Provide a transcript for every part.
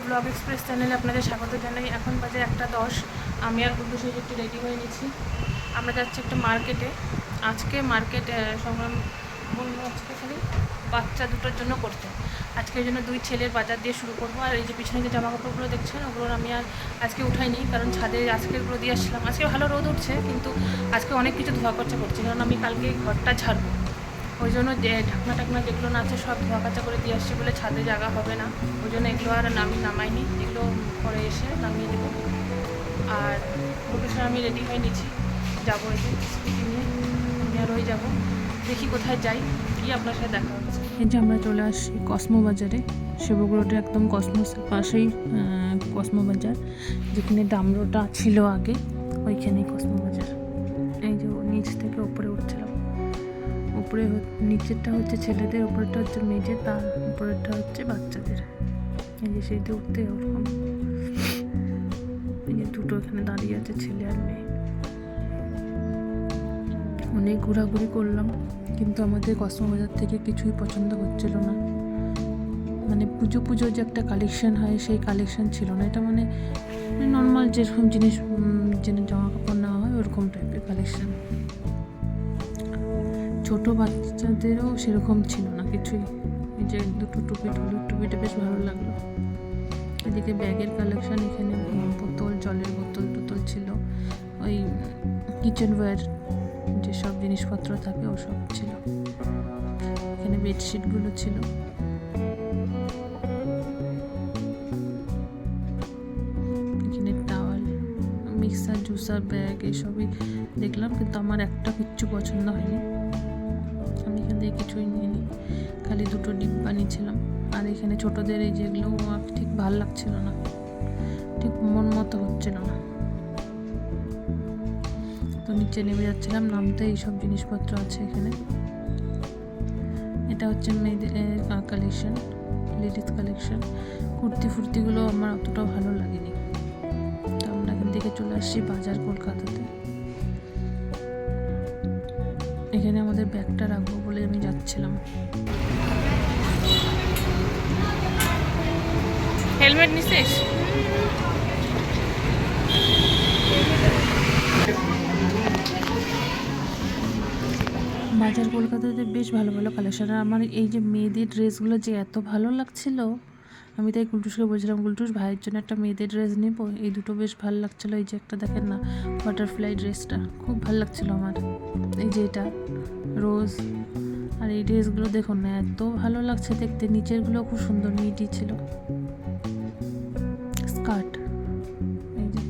Blog express চ্যানেলে আপনাদের স্বাগত জানাই। এখন বাজে 1:10। আমি আর গুড্ডু সেই একটু রেডি হয়ে নিয়েছি। আমরা যাচ্ছি একটা মার্কেটে। আজকে মার্কেট সংগ্রাম বলবো আজকে খালি বাচ্চা দুটোর জন্য করতে। আজকের জন্য 2 ছেলের বাজার দিয়ে শুরু করবো। আর এই যে পিছনে যে জামা কাপড়গুলো দেখছেন ওগুলো আমি আর আজকে উঠাইনি, কারণ ছাদে আজকেরগুলো দিয়ে আসলাম। আজকে ভালো রোদ উঠছে, কিন্তু আজকে অনেক কিছু ধোয়া খরচা করছি, কারণ আমি কালকে ঘরটা ঝাড়বো। ওই জন্য যে ঢাকনা টাকনা যেগুলো না আছে সব ধোয়া কাচা করে দিয়ে আসছি, বলে ছাদে জায়গা হবে না। ওই জন্য এগুলো আর আমি নামাইনি, এগুলো পরে এসে নামিয়ে দেবো। আর প্রফেসর আমি রেডি হয়ে নিচ্ছি, যাবো এই যে স্কুটি নিয়ে আমি আর ওই যাবো। দেখি কোথায় যাই, গিয়ে আপনার সাথে দেখা হচ্ছে। এই যে আমরা চলে আসছি কসমো বাজারে। শিবক রোডে একদম কসমোসের পাশেই কসমো বাজার, যেখানে ডামরোটা ছিল আগে, ওইখানেই কসমো বাজার। এই যে নিচ থেকে ওপরে উঠছিলাম। উপরে নিচেরটা হচ্ছে ছেলেদের, উপরেরটা হচ্ছে মেয়েদের, তার উপরেরটা হচ্ছে বাচ্চাদের। এই যে সেইটা উঠতে ওরকম এই যে দুটো এখানে দাঁড়িয়ে আছে, ছেলে আর মেয়ে। অনেক ঘোরাঘুরি করলাম, কিন্তু আমাদের কসমো বাজার থেকে কিছুই পছন্দ হচ্ছিল না। মানে পুজো যে একটা কালেকশন হয়, সেই কালেকশন ছিল না। এটা মানে নর্মাল যেরকম জিনিস জামা কাপড় নেওয়া হয় ওরকম টাইপের কালেকশন। ছোট বাচ্চাদেরও সেরকম ছিল না কিছুই। এই যে দুটো টুপি, হলুদ টুপিটা বেশ ভালো লাগলো। এদিকে ব্যাগের কালেকশন, এখানে বোতল, জলের বোতল ছিল, ওই কিচেনওয়্যার যেসব জিনিসপত্র থাকে ওসব ছিল। এখানে বেডশিটগুলো ছিল। এখানে টাওয়াল, মিক্সার, জুসার ব্যাগ এইসবই দেখলাম, কিন্তু আমার একটা কিচ্ছু পছন্দ হয়নি। আমি এখান থেকে কিছুই নিইনি, খালি দুটো ডিব্বা নিয়েছিলাম। আর এখানে ছোটোদের এই যেগুলো আমার ঠিক ভালো লাগছিল না, ঠিক মন মতো হচ্ছিল না। তো নিচে নেমে যাচ্ছিলাম, নামতে এইসব জিনিসপত্র আছে এখানে। এটা হচ্ছে মেয়েদের কালেকশন, লেডিস কালেকশন। কুর্তিগুলো আমার অতটাও ভালো লাগেনি। তো আমরা এখান থেকে চলে আসছি বাজার কলকাতাতে। এখানে আমাদের ব্যাগটা রাখবো বলে আমি যাচ্ছিলাম। হেলমেট নিছিস? বাজার কলকাতাতে বেশ ভালো ভালো কালেকশন। আর আমার এই যে মেয়েদের ড্রেসগুলো যে এত ভালো লাগছিল, আমি তাই গুলটুসকে বলছিলাম, গুলটুস ভাইয়ের জন্য একটা মেয়েদের ড্রেস নেবো। এই দুটো বেশ ভালো লাগছিলো। এই যে একটা দেখেন না, বাটারফ্লাই ড্রেসটা খুব ভালো লাগছিলো আমার। এই যে এটা রোজ, আর এই ড্রেসগুলো দেখুন না, এত ভালো লাগছে দেখতে। নিচেরগুলো খুব সুন্দর মিডি ছিল, স্কার্ট। এই যে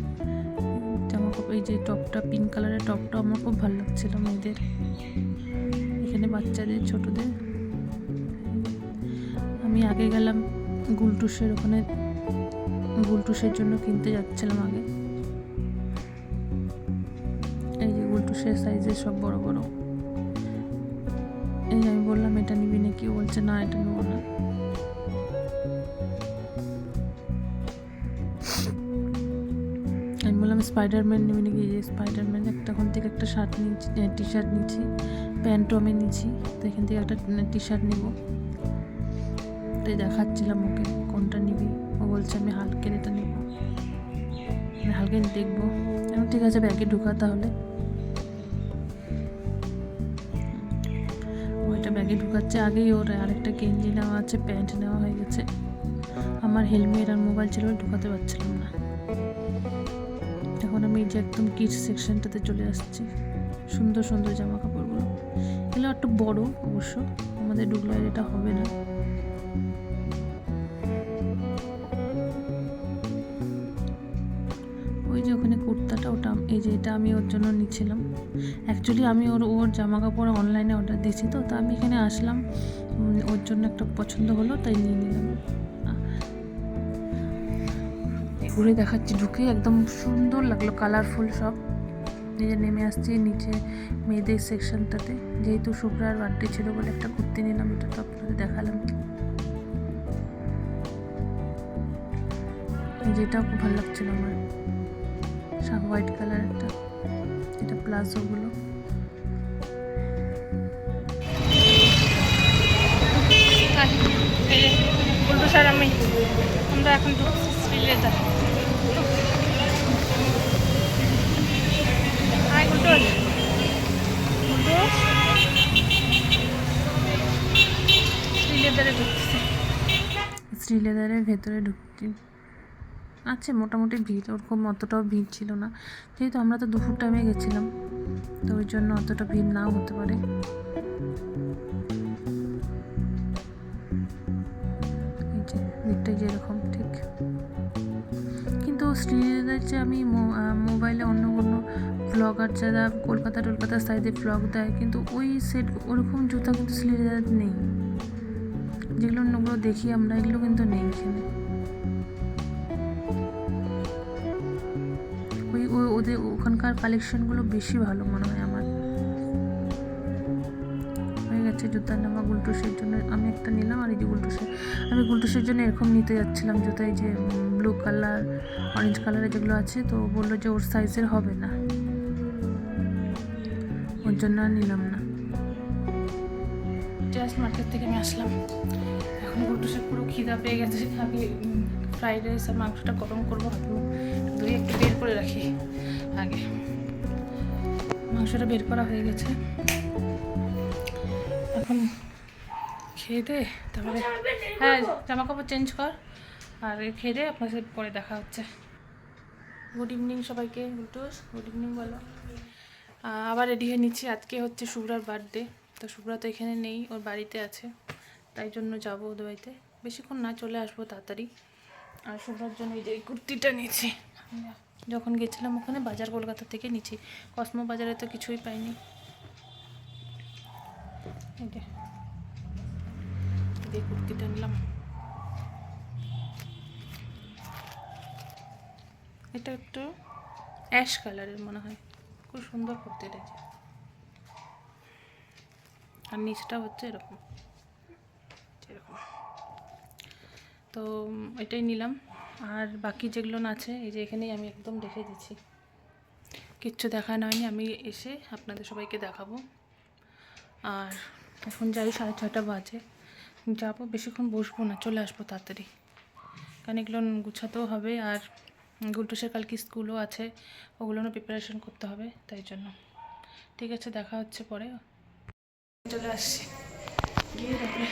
জামা কাপড়, এই যে টপটা, পিঙ্ক কালারের টপটা আমার খুব ভালো লাগছিল মেয়েদের। এখানে বাচ্চাদের, ছোটদের। আমি আগে গেলাম গুলটুসের ওখানে, গুলটুসের জন্য কিনতে যাচ্ছিলাম আগে। এই যে গুলটুসের সাইজের সব বড় বড়। এই যে আমি বললাম এটা নিবি নাকি, ও বলছে না এটা নেবো না। আমি বললাম স্পাইডারম্যান নিবি নাকি, যে স্পাইডারম্যান একটা ওখান থেকে একটা শার্ট নিয়েছি, টি শার্ট নিয়েছি, প্যান্টও আমি নিয়েছি। তো এখান থেকে একটা টি শার্ট নিব। তাই দেখাচ্ছিলাম ওকে কোনটা নিবি। ও বলছে আমি হালকের এটা নেব, হালকের দেখবো। আমি ঠিক আছে ব্যাগে ঢুকা তাহলে। ওইটা ব্যাগে ঢুকাচ্ছে, আগেই ওর আরেকটা গেঞ্জি নেওয়া আছে, প্যান্ট নেওয়া হয়ে গেছে। আমার হেলমেট আর মোবাইল ছিল, ঢুকাতে পারছিলাম না। এখন আমি যে একদম কিডস সেকশনটাতে চলে আসছি। সুন্দর সুন্দর জামা কাপড়গুলো, এগুলো একটু বড় অবশ্য, আমাদের ঢুকলে এটা হবে না। ওই যে ওখানে কুর্তাটা, ওটা এই যে এটা আমি ওর জন্য নিচ্ছিলাম। অ্যাকচুয়ালি আমি ওর জামা কাপড় অনলাইনে অর্ডার দিয়েছি, তো আমি এখানে আসলাম, ওর জন্য একটা পছন্দ হলো তাই নিয়ে নিলাম। ঘুরে দেখাচ্ছি, ঢুকে একদম সুন্দর লাগলো, কালারফুল সব। নিজে নেমে আসছি নিচে মেয়েদের সেকশনটাতে, যেহেতু শুভ্রার বার্থডে ছিল বলে একটা কুর্তি নিলাম, এটা তো আপনাদের দেখালাম। যেটাও খুব ভালো লাগছিল আমার, সব হোয়াইট কালার একটা, এটা প্লাজোগুলো। বলবো স্যার আমরা এখন ঢুকছি শ্রীলেদার। শ্রীলেদারে ঢুকছে, শ্রীলেদারের ভেতরে ঢুকছি। আচ্ছা, মোটামুটি ভিড়, ওরকম অতটাও ভিড় ছিল না, যেহেতু আমরা তো দুপুর টাইমে গেছিলাম, তো ওই জন্য অতটা ভিড় নাও হতে পারে। এই যে ভিড়টা যেরকম ঠিক, কিন্তু শ্রীলেদার যে আমি মোবাইলে অন্য কোনো ব্লগার যারা কলকাতার সাইডে ব্লগ দেয়, কিন্তু ওই সেট ওরকম জুতা কিন্তু শ্রীলেদার নেই, যেগুলো অন্যগুলো দেখি আমরা, এগুলো কিন্তু নেই এখানে। ওদের ওখানকার কালেকশনগুলো বেশি ভালো মনে হয় আমার। হয়ে গেছে জুতার নামা। গুলটুসের জন্য আমি একটা নিলাম, আর এই যে আমি গুলটুসের জন্য এরকম নিতে যাচ্ছিলাম জুতা, এই যে ব্লু কালার অরেঞ্জ কালারের যেগুলো আছে, তো বললো যে ওর সাইজের হবে না, ওর জন্য আর নিলাম না। জাস্ট মার্কেট থেকে আমি আসলাম, এখন গুলটুসের পুরো খিদা পেয়ে গেছে। আগে ফ্রাইড রাইস আর মাংসটা গরম করবো, দই একটু বের করে রাখি। আগে মাংসটা বের করা হয়ে গেছে, এখন খেয়ে দে, তারপরে হ্যাঁ জামা কাপড় চেঞ্জ কর, আর খেয়ে দে, আপনার সাথে পরে দেখা হচ্ছে। গুড ইভিনিং সবাইকে। গুলটুস গুড ইভিনিং বলো। আবার রেডি হয়ে নিচ্ছি, আজকে হচ্ছে শুভ্রার বার্থডে, তো শুভ্রা তো এখানে নেই, ওর বাড়িতে আছে, তাই জন্য যাবো ওদের বাড়িতে, বেশিক্ষণ না, চলে আসবো তাড়াতাড়ি। আর শুভ্রার জন্য এই যে এই কুর্তিটা নিয়েছি, যখন গেছিলাম ওখানে বাজার কলকাতা থেকে নিচ্ছি, কসমো বাজারে তো কিছুই পাইনি। এই কুর্তিটা নিলাম, এটা একটু অ্যাশ কালারের মনে হয়, খুব সুন্দর কুর্তিটা, আর নিচটা হচ্ছে এরকম এরকম, তো এটাই নিলাম। আর বাকি যেগুলো আছে এই যে এখানেই আমি একদম রেখে দিচ্ছি, কিচ্ছু দেখানো হয়নি, আমি এসে আপনাদের সবাইকে দেখাবো। আর এখন যাই, 6:30 বাজে, যাবো, বেশিক্ষণ বসবো না, চলে আসবো তাড়াতাড়ি, কারণ এগুলো গুছাতেও হবে, আর গুলটুসের কালকে স্কুলও আছে, ওগুলোরও প্রিপারেশন করতে হবে, তাই জন্য। ঠিক আছে, দেখা হচ্ছে পরে। চলে আসছি, গিয়ে তারপরে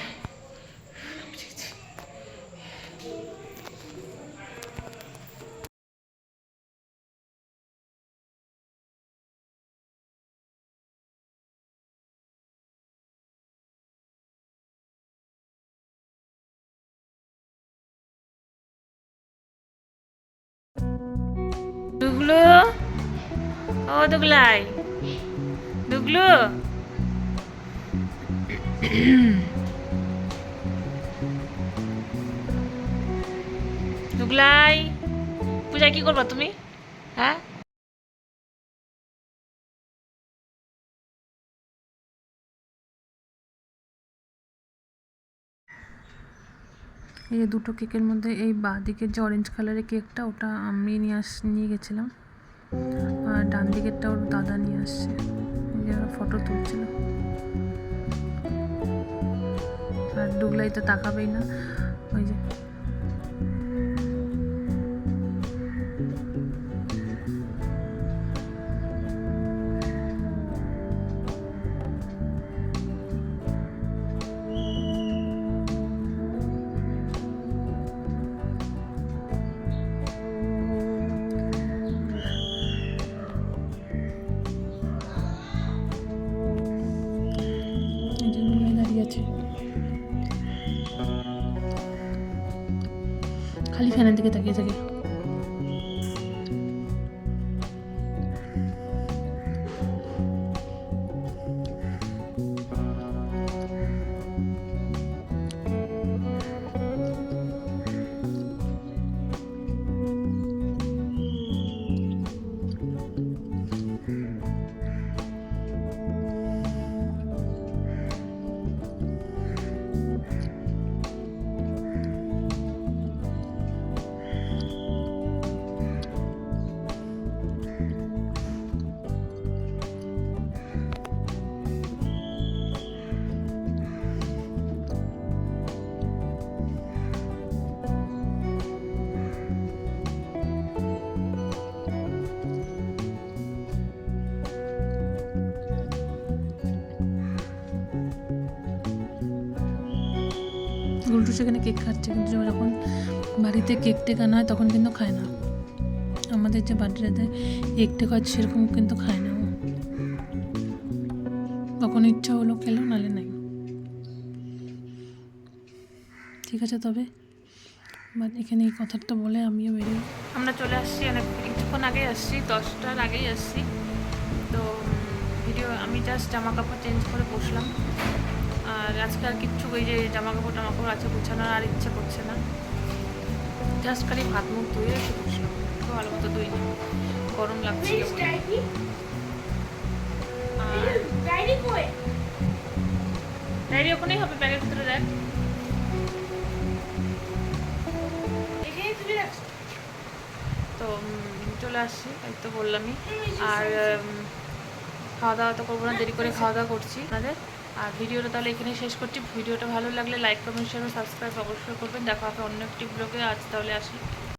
দুগলু, ও দুগলাই, দুগলু, দুগলাই, পূজা কি করবা তুমি? হ্যাঁ, এই যে দুটো কেকের মধ্যে এই বাঁ দিকের যে অরেঞ্জ কালারের কেকটা, ওটা আমি নিয়ে গেছিলাম, আর ডান দিকেরটা ওর দাদা নিয়ে আসছে, এই যে ওরা ফটো তুলছিল। আর দুগলাই তো তাকাবেই না, ওই যে দাঁড়িয়ে আছে, খালি ফ্যানের দিকে তাকিয়ে থাকে। গুলটু সেখানে কেক খাচ্ছে, কিন্তু যখন বাড়িতে কেক টেক আনা হয় তখন কিন্তু খায় না। আমাদের যে বার্থডেতে কেক টেক হয় সেরকম কিন্তু খায় না ও। তখন ইচ্ছা হলো খেলো, নালে নাই। ঠিক আছে, তবে বাট এখানে এই কথাটা বলে আমিও বেরোই। আমরা চলে আসছি, অনেক কিছুক্ষণ আগেই আসছি, 10টার আগেই আসছি। তো ভিডিও আমি জাস্ট জামা কাপড় চেঞ্জ করে বসলাম। আর আজকে আর কিচ্ছু ওই যে জামা কাপড় আছে গোছানোর আর ইচ্ছা করছে না। জাস্ট খালি ভাত মুখ ধুয়ে এসে বসলাম, একটু ভালো মতো ধুই, গরম লাগছে। ডায়েরি ওখানেই হবে, ব্যাগের ভিতরে দেখ। তো চলে আসছি, এই তো বললামই। আর খাওয়া দাওয়া তো করবো না, দেরি করে খাওয়া দাওয়া করছি আপনাদের। আর ভিডিওটা তাহলে এখানেই শেষ করছি। ভিডিওটা ভালো লাগলে লাইক কমেন্ট শেয়ার সাবস্ক্রাইব অবশ্যই করবেন। দেখা হবে অন্য একটি ব্লগে। আজ তাহলে আসি।